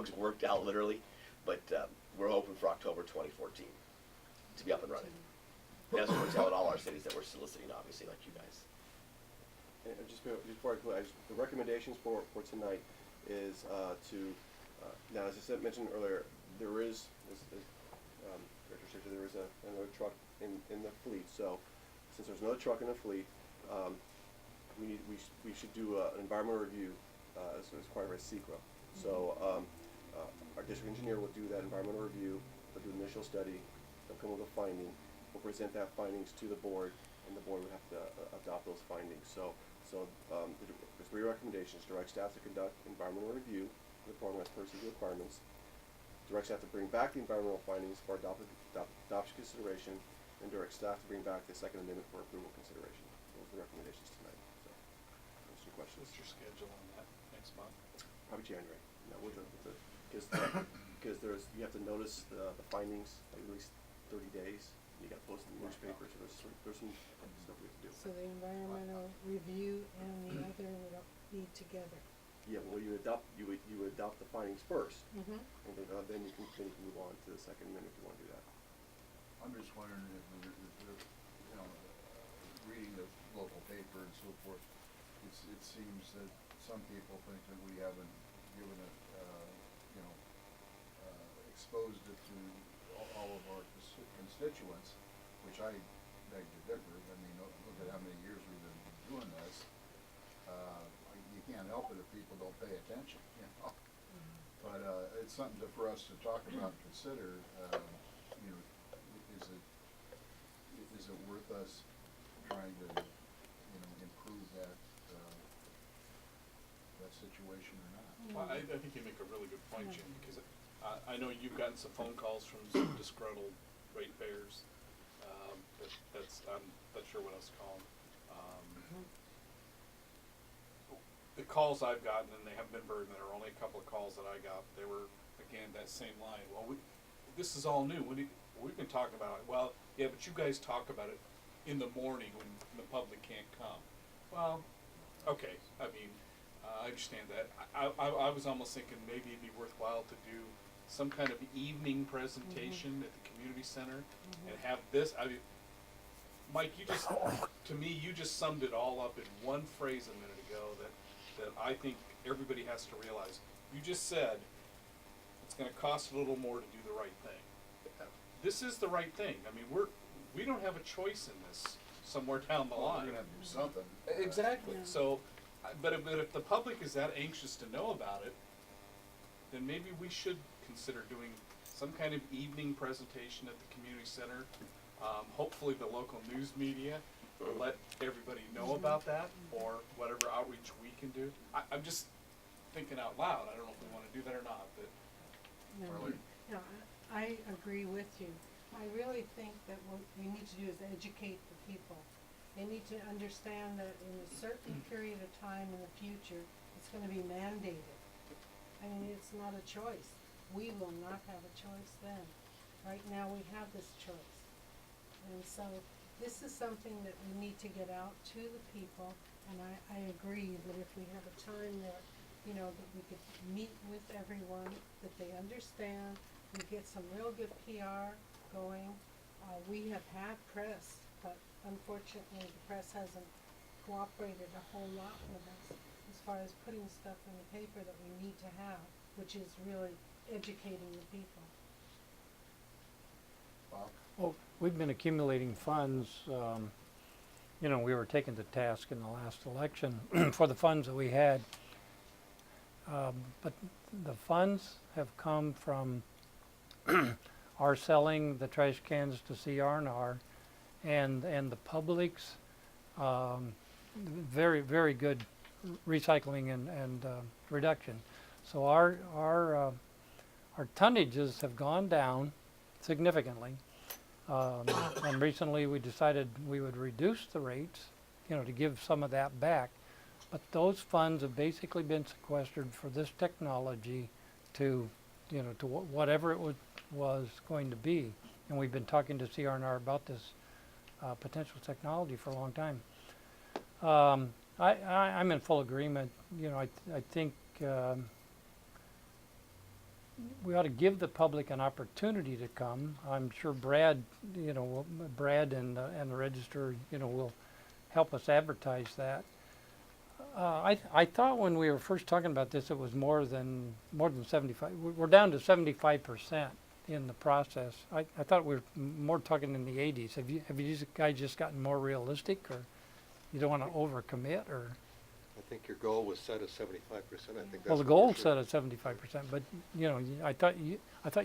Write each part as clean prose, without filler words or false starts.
bugs worked out literally, but we're hoping for October 2014 to be up and running. And that's what we're telling all our cities that we're soliciting, obviously, like you guys. And just before I close, the recommendations for tonight is now, as I said, mentioned earlier, there is, as Director Schaefer, there is another truck in the fleet. So since there's another truck in the fleet, we should do an environmental review as required by SECRA. So our district engineer will do that environmental review. They'll do an initial study. They'll come with a finding. We'll present that findings to the board, and the board would have to adopt those findings. So there's 3 recommendations: direct staff to conduct environmental review in the form as per city requirements. Direct staff to bring back the environmental findings for adoption consideration, and direct staff to bring back the second amendment for approval consideration. Those are the recommendations tonight. So, answer your questions. What's your schedule on that next month? Probably January. No, because you have to notice the findings at least 30 days. You got to post in the newspaper, so there's some stuff we have to do. So the environmental review and the other would be together. Yeah, well, you would adopt the findings first, Mm-hmm. and then you can move on to the second amendment if you want to do that. I'm just wondering if reading the local paper and so forth, it seems that some people think that we haven't given it, exposed it to all of our constituents, which I beg to differ. I mean, look at how many years we've been doing this. You can't help it if people don't pay attention, Mm-hmm. But it's something for us to talk about and consider. Is it worth us trying to, improve that situation or not? Well, I think you make a really good point, Jim, because I know you've gotten some phone calls from some disgruntled ratepayers. I'm not sure what else to call them. The calls I've gotten, and they haven't been very many, there are only a couple of calls that I got, they were, again, that same line. Well, this is all new. We've been talking about it. Well, yeah, but you guys talk about it in the morning when the public can't come. Well, okay, I mean, I understand that. I was almost thinking maybe it'd be worthwhile to do some kind of evening presentation at the community center and have this. I mean, Mike, to me, you just summed it all up in one phrase a minute ago that I think everybody has to realize. You just said it's going to cost a little more to do the right thing. This is the right thing. I mean, we don't have a choice in this somewhere down the line. We're going to have to do something. Exactly. Yeah. So, but if the public is that anxious to know about it, then maybe we should consider doing some kind of evening presentation at the community center. Hopefully the local news media will let everybody know about that, or whatever outreach we can do. I'm just thinking out loud. I don't know if we want to do that or not, but Charlie? No, I agree with you. I really think that what we need to do is educate the people. They need to understand that in a certain period of time in the future, it's going to be mandated. I mean, it's not a choice. We will not have a choice then. Right now, we have this choice. And so, this is something that we need to get out to the people, and I agree that if we have a time that, that we could meet with everyone, that they understand, we get some real good PR going. We have had press, but unfortunately the press hasn't cooperated a whole lot with us as far as putting stuff in the paper that we need to have, which is really educating the people. Bob? Well, we've been accumulating funds. We were taken to task in the last election for the funds that we had. But the funds have come from our selling the trash cans to CR&R and the public's very, very good recycling and reduction. So our tonnages have gone down significantly. And recently we decided we would reduce the rates, to give some of that back. But those funds have basically been sequestered for this technology to whatever it was going to be. And we've been talking to CR&R about this potential technology for a long time. I'm in full agreement. I think we ought to give the public an opportunity to come. I'm sure Brad, Brad and the Register, will help us advertise that. I thought when we were first talking about this, it was more than 75. We're down to 75% in the process. I thought we were more talking in the 80s. Have you guys just gotten more realistic, or you don't want to overcommit, or? I think your goal was set at 75%. I think that's. Well, the what goal we're set at 75%, but I thought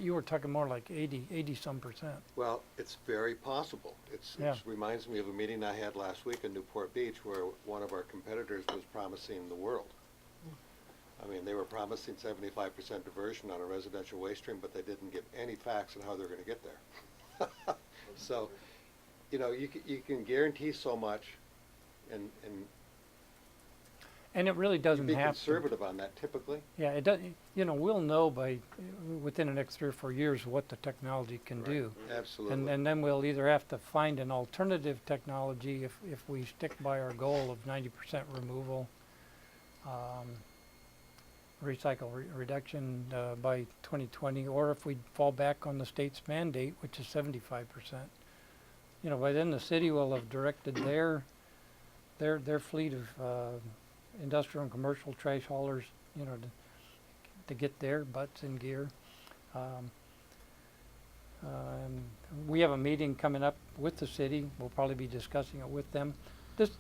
you were talking more like 80 some percent. Well, it's very possible. It Yeah. reminds me of a meeting I had last week in Newport Beach where one of our competitors was promising the world. I mean, they were promising 75% diversion on a residential waste stream, but they didn't give any facts on how they're going to get there. So, you can guarantee so much, and And it really doesn't be have conservative on that typically. Yeah, it does. We'll know within the next 3 or 4 years what the technology can do. Absolutely. And then we'll either have to find an alternative technology if we stick by our goal of 90% removal, recycle reduction by 2020, or if we fall back on the state's mandate, which is 75%. By then the city will have directed their fleet of industrial and commercial trash haulers, to get their butts in gear. We have a meeting coming up with the city. We'll probably be discussing it with them. This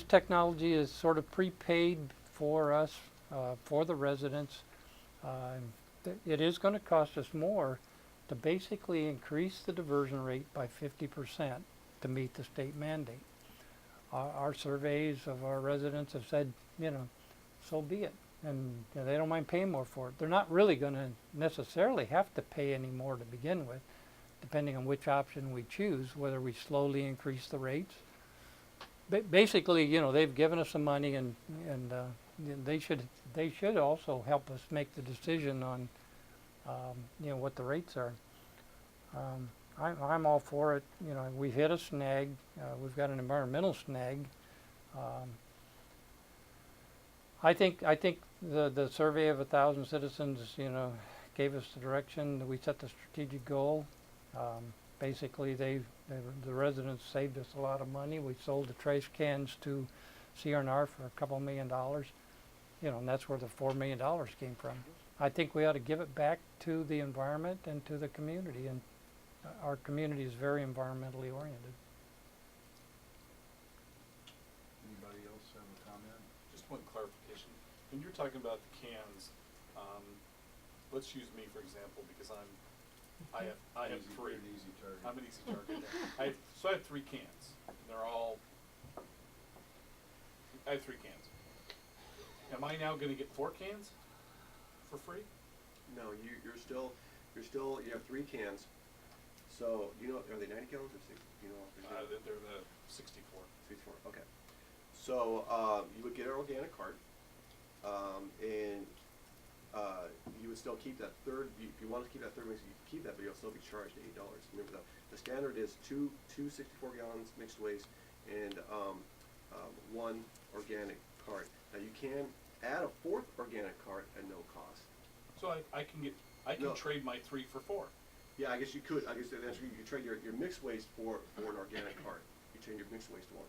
technology is sort of prepaid for us, for the residents. It is going to cost us more to basically increase the diversion rate by 50% to meet the state mandate. Our surveys of our residents have said, so be it. And they don't mind paying more for it. They're not really going to necessarily have to pay any more to begin with, depending on which option we choose, whether we slowly increase the rates. Basically, they've given us some money, and they should also help us make the decision on, what the rates are. I'm all for it. We've hit a snag. We've got an environmental snag. I think the survey of 1,000 citizens, gave us the direction that we set the strategic goal. Basically, the residents saved us a lot of money. We sold the trash cans to CRNR for a couple $1 million, and that's where the $4 million came from. I think we ought to give it back to the environment and to the community, and our community is very environmentally oriented. Anybody else have a comment? Just one clarification. When you're talking about the cans, let's use me for example, because I have Easy- three. An easy target. I'm an easy target. I have 3 cans. And they're all. I have 3 cans. Am I now going to get 4 cans for free? No, you have 3 cans. So, are they 90 gallons or 60? They're the 64. 64, okay. So, you would get an organic cart, and you would still keep that third, if you wanted to keep that third mix, you could keep that, but you'll still be charged $8. Remember the standard is two 64 gallons mixed waste and 1 organic cart. Now, you can add a 4th organic cart at no cost. So I can No. trade my 3 for 4. Yeah, I guess you could. I guess that's you could trade your mixed waste for an organic cart. You trade your mixed waste to one.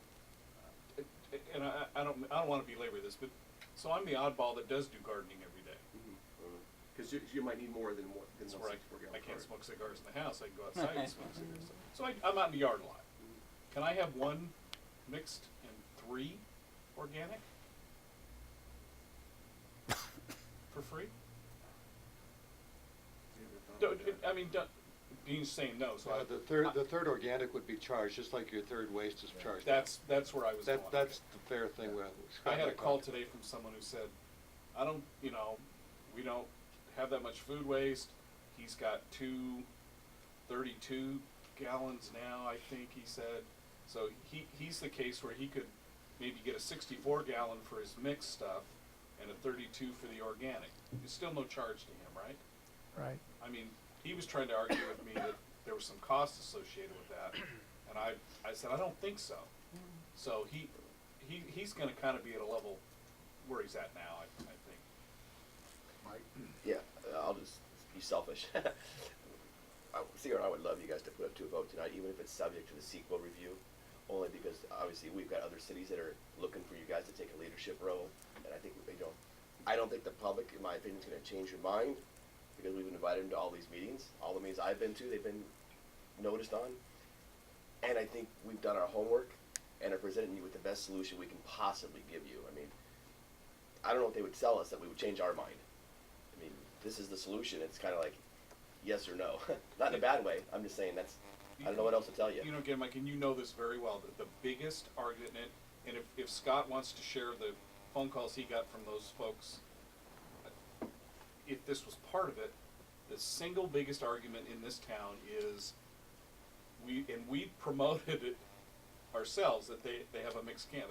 And I don't want to belabor this, but so I'm the oddball that does do gardening every day. Because you might need more than the That's 64 where gallon I can't cart. smoke cigars in the house. I can go outside and smoke cigars. So I'm out in the yard a lot. Can I have 1 mixed and 3 organic for free? Dean's saying no. So The third organic would be charged, just like your third waste is charged. that's where I was going. That's the fair thing with. I had a call today from someone who said, we don't have that much food waste. He's got 32 gallons now, I think he said. So he's the case where he could maybe get a 64 gallon for his mixed stuff and a 32 for the organic. There's still no charge to him, right? Right. I mean, he was trying to argue with me that there was some cost associated with that, and I said I don't think so. So he's going to kind of be at a level where he's at now, I think. Mike? Yeah, I'll just be selfish. I would love you guys to put it to a vote tonight, even if it's subject to the CEQA review, only because obviously we've got other cities that are looking for you guys to take a leadership role, and I don't think the public, in my opinion, is gonna change your mind, because we've invited them to all these meetings, all the meetings I've been to, they've been noticed on, and I think we've done our homework, and are presenting you with the best solution we can possibly give you. I mean, I don't know what they would tell us that we would change our mind. I mean, this is the solution, it's kinda like, yes or no. Not in a bad way, I'm just saying I don't know what else to tell you. You know, again, Mike, and you know this very well, that the biggest argument, and if Scott wants to share the phone calls he got from those folks, if this was part of it, the single biggest argument in this town is, we promoted it ourselves, that they have a mixed can.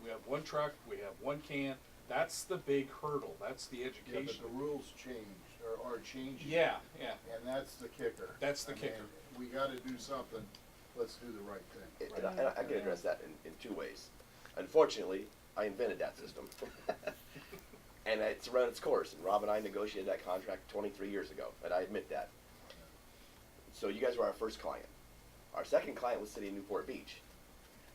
We have one truck, we have one can, that's the big hurdle, that's the Yeah, education. but the rules changed, or are changing. Yeah, yeah. And that's the kicker. That's the I mean, kicker. we gotta do something, let's do the right thing. And I can address that in two ways. Unfortunately, I invented that system. And it's run its course, and Rob and I negotiated that contract 23 years ago, and I admit that. So you guys were our first client. Our second client was City of Newport Beach.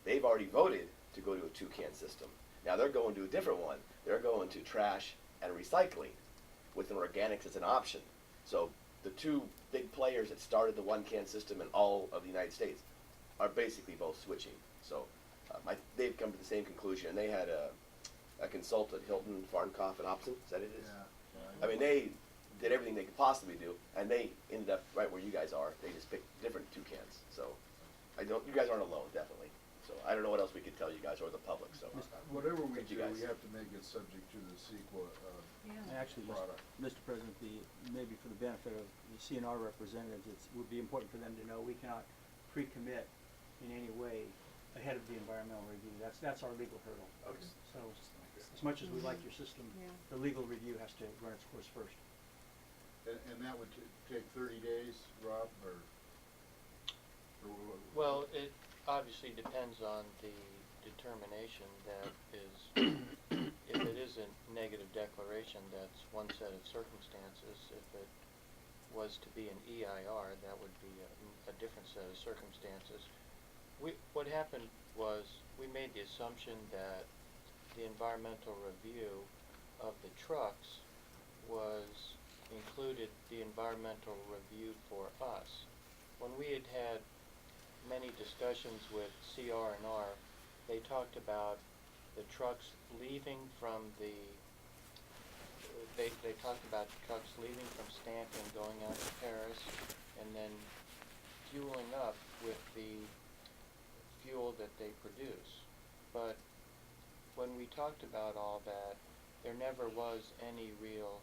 They've already voted to go to a two-can system. Now they're going to a different one. They're going to trash and recycling with an organics as an option. So the two big players that started the one-can system in all of the United States are basically both switching. So they've come to the same conclusion. And they had a consultant, Hilton, Farnkoff, and Opson. Is that it is? Yeah. I mean, they did everything they could possibly do, and they ended up right where you guys are. They just picked different two cans. So you guys aren't alone, definitely. So I don't know what else we could tell you guys or the public. So Whatever we Thank you do, guys. we have to make it subject to the CEQA, Yeah. Actually, product. Mr. President, maybe for the benefit of the CNR representatives, it would be important for them to know we cannot pre-commit in any way ahead of the environmental review. That's our legal hurdle. Okay. So as much as we like your system, Yeah. the legal review has to run its course first. And that would take 30 days, Rob, or Well, it obviously depends on the determination that is, if it is a negative declaration, that's one set of circumstances. If it was to be an EIR, that would be a different set of circumstances. What happened was, we made the assumption that the environmental review of the trucks included the environmental review for us. When we had many discussions with CR&R, they talked about the trucks leaving from they talked about the trucks leaving from Stanton, going out to Paris, and then fueling up with the fuel that they produce. But when we talked about all that, there never was any real,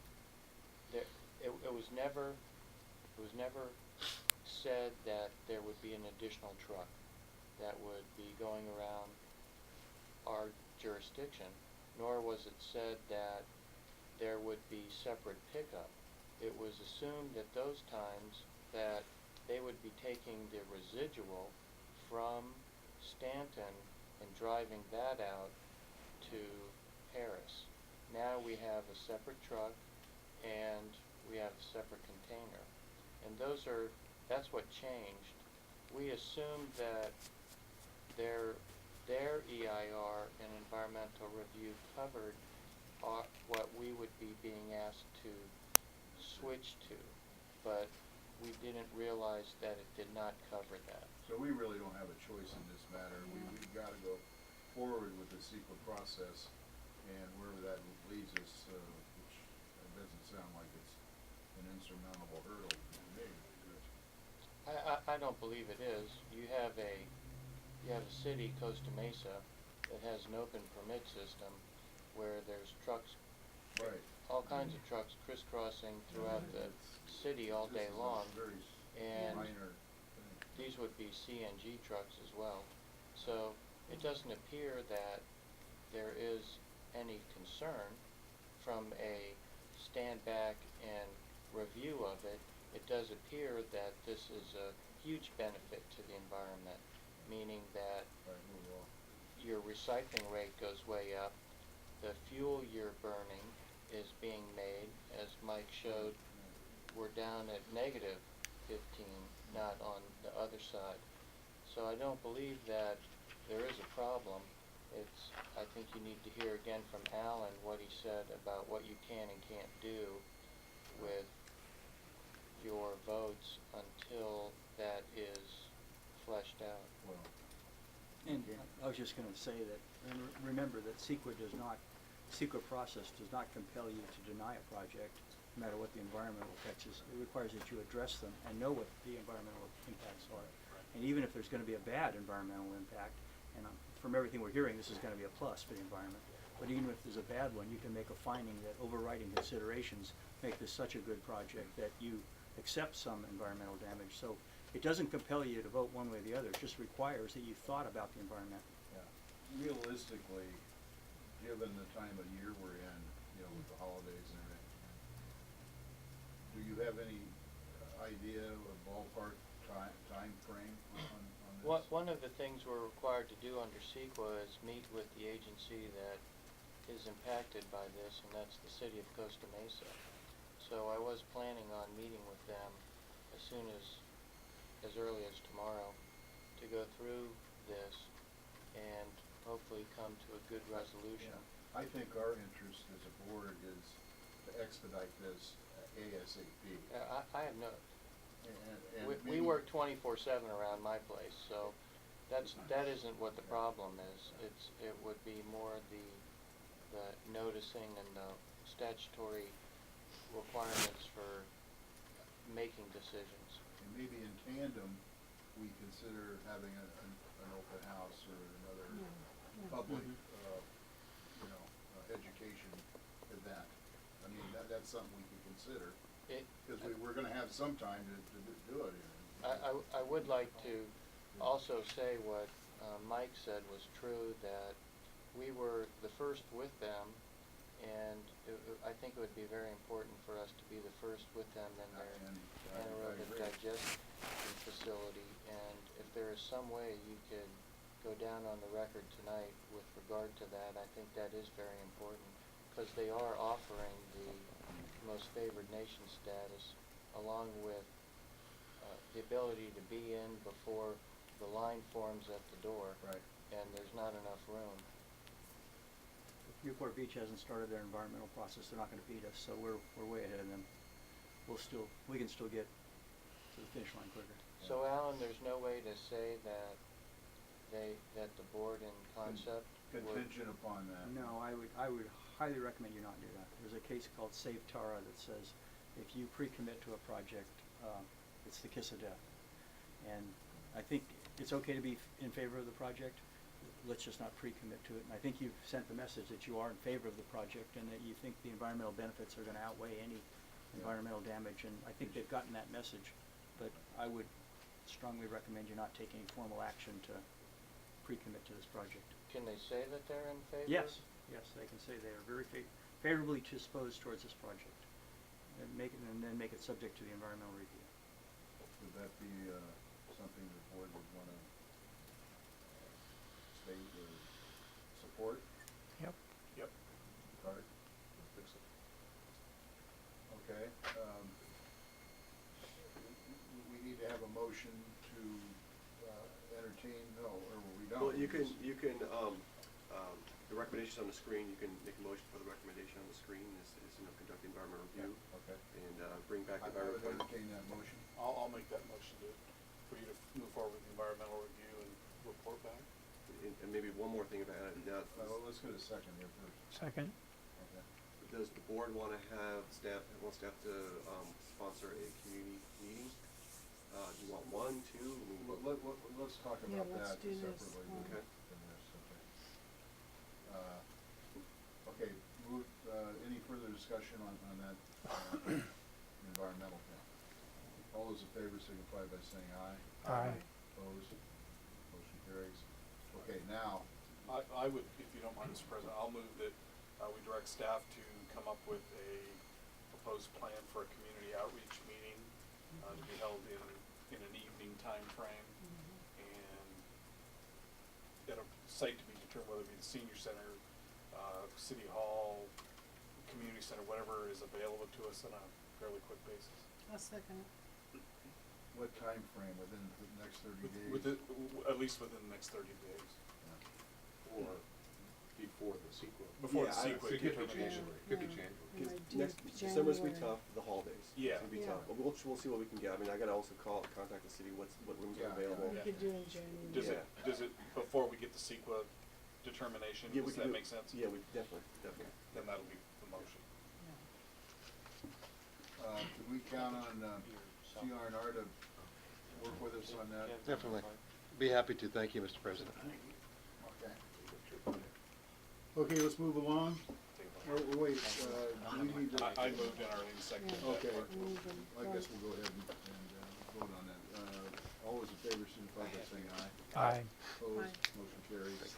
it was never said that there would be an additional truck that would be going around our jurisdiction, nor was it said that there would be separate pickup. It was assumed at those times that they would be taking the residual from Stanton and driving that out to Paris. Now we have a separate truck and we have a separate container. And that's what changed. We assumed that their EIR and environmental review covered what we would be being asked to switch to, but we didn't realize that it did not cover that. So we really don't have a choice in this matter. We've gotta go forward with the CEQA process, and wherever that leads us, which it doesn't sound like it's an insurmountable hurdle to me. I don't believe it is. You have a city, Costa Mesa, that has an open permit system where there's trucks, Right. all kinds of trucks crisscrossing throughout the city all day long, This is a very and minor thing. these would be CNG trucks as well. So it doesn't appear that there is any concern from a stand back and review of it. It does appear that this is a huge benefit to the environment, meaning that Right, move on. your recycling rate goes way up, the fuel you're burning is being made, as Mike showed, we're down at negative 15, not on the other side. So I don't believe that there is a problem. It's, I think you need to hear again from Alan what he said about what you can and can't do with your votes until that is fleshed out. Well, And Okay. I was just gonna say that, remember that CEQA process does not compel you to deny a project, no matter what the environmental effects is. It requires that you address them and know what the environmental impacts are. And even if there's gonna be a bad environmental impact, and from everything we're hearing, this is gonna be a plus for the environment. But even if there's a bad one, you can make a finding that overriding considerations make this such a good project that you accept some environmental damage. So it doesn't compel you to vote one way or the other, it just requires that you thought about the environment. yeah, realistically, given the time of year we're in, you know, with the holidays and everything, do you have any idea of a ballpark time frame on this? One of the things we're required to do under CEQA is meet with the agency that is impacted by this, and that's the city of Costa Mesa. So I was planning on meeting with them as soon as early as tomorrow to go through this and hopefully come to a good resolution. I think our interest as a board is to expedite this ASAP. I have no, And we maybe- work 24/7 around my place, so that isn't what the problem is. It would be more the noticing and the statutory requirements for making decisions. And maybe in tandem, we consider having an open house or another public, you know, education event. I mean, that's something we could consider, because we're gonna have some time to do it. I would like to also say what Mike said was true, that we were the first with them, and I think it would be very important for us to be the first with them in their I anaerobic agree. digestion facility. And if there is some way you could go down on the record tonight with regard to that, I think that is very important, because they are offering the most favored nation status, along with the ability to be in before the line forms at the door. Right. And there's not enough room. If Newport Beach hasn't started their environmental process, they're not gonna beat us, so we're way ahead of them. We can still get to the finish line quicker. So Alan, there's no way to say that that the board in concept would, Contingent upon that. No, I would highly recommend you not do that. There's a case called Save Tara that says if you pre-commit to a project, it's the kiss of death. And I think it's okay to be in favor of the project, let's just not pre-commit to it. And I think you've sent the message that you are in favor of the project and that you think the environmental benefits are gonna outweigh any environmental damage, and I think they've gotten that message. But I would strongly recommend you not take any formal action to pre-commit to this project. can they say that they're in favor? Yes, they can say they are very favorably disposed towards this project, and then make it subject to the environmental review. Would that be something the board would want to state or support? Yep. Yep. Card? Okay, we need to have a motion to entertain, no, or were we done? Well, you can, the recommendations on the screen, you can make a motion for the recommendation on the screen, conduct the environmental review, Okay. and bring back I the would environmental. entertain that motion. I'll make that motion for you to move forward with the environmental review and report back. And maybe one more thing about it, now, Well, let's get a second here first. Second. Okay. does the board want to have staff to sponsor a community meeting? Do you want one, two? I mean, Let's talk Yeah, about let's that do this, separately. Okay. than this, okay. Okay, any further discussion on that environmental thing? All those in favor signify by saying aye. Aye. Opposed? Motion carries. Okay, now, I would, if you don't mind, Mr. President, I'll move that we direct staff to come up with a proposed plan for a community outreach meeting to be held in an evening time frame, and at a site to be determined, whether it be the senior center, city hall, community center, whatever is available to us in a fairly quick basis. I'll second it. What time frame within the next 30 days? At least within the next 30 days. Or before the sequel. Before Yeah, the I- sequel It could be determination. January, could be Yeah. January. It might do Next, December's gonna be January. tough, the holidays. Yeah. It's gonna be Yeah. tough, but we'll see what we can get. I mean, I gotta also contact the city, what rooms are Yeah, available. We Yeah. could do in January. Does it, Yeah. does it, before we get the sequel determination, Yeah, we does can that do- make sense? Yeah, we definitely. Then that'll be the motion. Could we count on, CR&R to work with us on that? Definitely. Be happy to. Thank you, Mr. President. Okay. Okay, let's move along. Oh, wait, we need to. I moved and Arlene seconded that Okay. part. I guess we'll go ahead and vote on that. All those in favor signify by saying aye. Aye. Opposed, motion carries.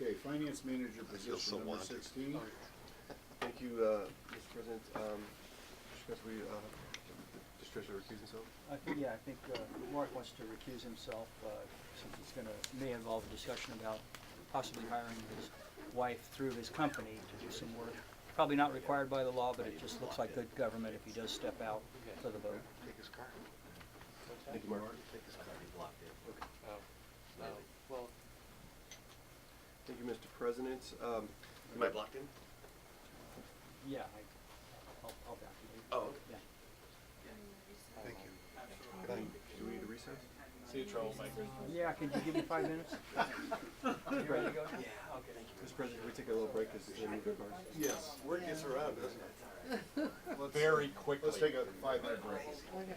Okay, finance manager feel so position, number wanted. 16. Thank you, Mr. President. Just treasurer recuse himself? I think Mark wants to recuse himself, since it's may involve a discussion about possibly hiring his wife through his company to do some work. Probably not required by the law, but it just looks like good government if he does step out for the vote. Take his card. Thank you, Mark. Take his card. Well, Thank you, Mr. President. Am I blocked in? Yeah, I'll back you. Oh, okay. Yeah. Thank you. Do we need a recess? See you, troublemaker. Yeah, can you give me 5 minutes? You ready to go now? Mr. President, can we take a little break because we moved our cars? Yes. Word gets around, doesn't it? Let's, Very quickly. let's take a 5-minute break. Okay.